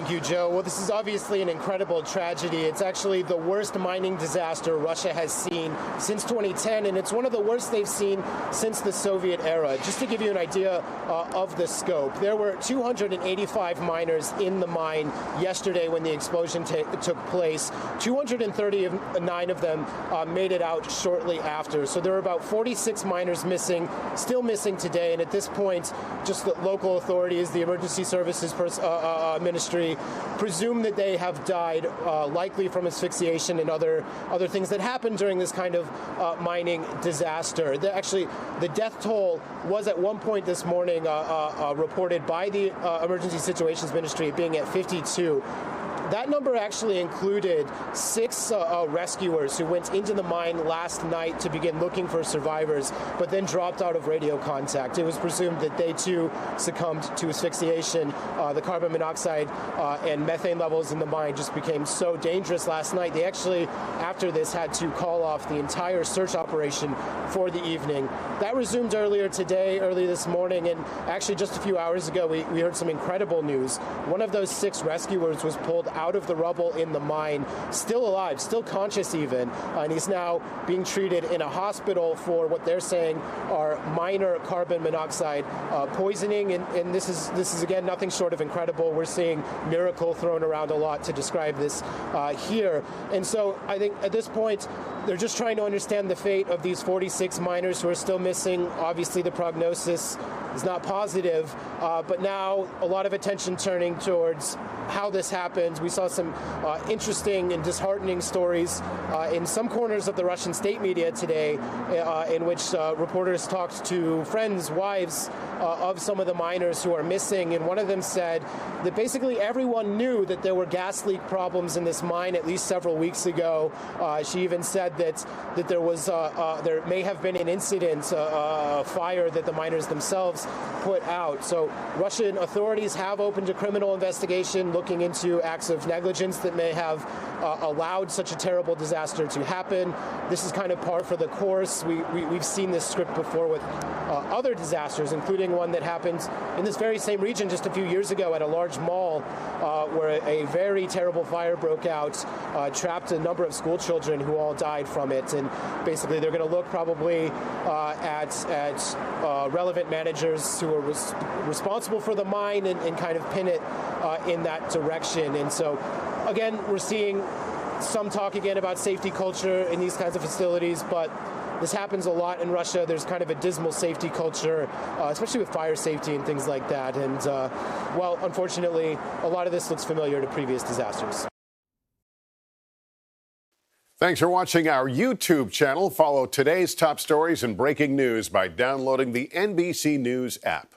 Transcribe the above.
Thank you, Joe. Well, this is obviously an incredible tragedy. It's actually the worst mining disaster Russia has seen since 2010, and it's one of the worst they've seen since the Soviet era. Just to give you an idea of the scope, there were 285 miners in the mine yesterday when the explosion took place. 239 of them made it out shortly after. So there were about 46 miners missing, still missing today, and at this point, just the local authorities, the emergency services ministry, presume that they have died, likely from asphyxiation and other things that happened during this kind of mining disaster. Actually, the death toll was at one point this morning reported by the Emergency Situations Ministry being at 52. That number actually included 6 rescuers who went into the mine last night to begin looking for survivors, but then dropped out of radio contact. It was presumed that they too succumbed to asphyxiation. The carbon monoxide and methane levels in the mine just became so dangerous last night. They actually, after this, had to call off the entire search operation for the evening. That resumed early this morning, and actually just a few hours ago, we heard some incredible news. One of those 6 rescuers was pulled out of the rubble in the mine, still alive, still conscious even, and he's now being treated in a hospital for what they're saying are minor carbon monoxide poisoning, and this is again nothing short of incredible. We're seeing miracle thrown around a lot to describe this here, and so I think at this point they're just trying to understand the fate of these 46 miners who are still missing. Obviously the prognosis is not positive, but now a lot of attention turning towards how this happened. We saw some interesting and disheartening stories in some corners of the Russian state media today, in which reporters talked to friends, wives of some of the miners who are missing, and one of them said that basically everyone knew that there were gas leak problems in this mine at least several weeks ago. She even said that there was there may have been an incident, a fire that the miners themselves put out. So Russian authorities have opened a criminal investigation looking into acts of negligence that may have allowed such a terrible disaster to happen. This is kind of par for the course. We've seen this script before with other disasters, including one that happened in this very same region just a few years ago at a large mall where a very terrible fire broke out, trapped a number of school children who all died from it. And basically they're going to look probably at relevant managers who are responsible for the mine and kind of pin it in that direction. And so again, we're seeing some talk again about safety culture in these kinds of facilities, but this happens a lot in Russia. There's kind of a dismal safety culture, especially with fire safety and things like that. And well, unfortunately, a lot of this looks familiar to previous disasters. Thanks for watching our YouTube channel. Follow today's top stories and breaking news by downloading the NBC News app.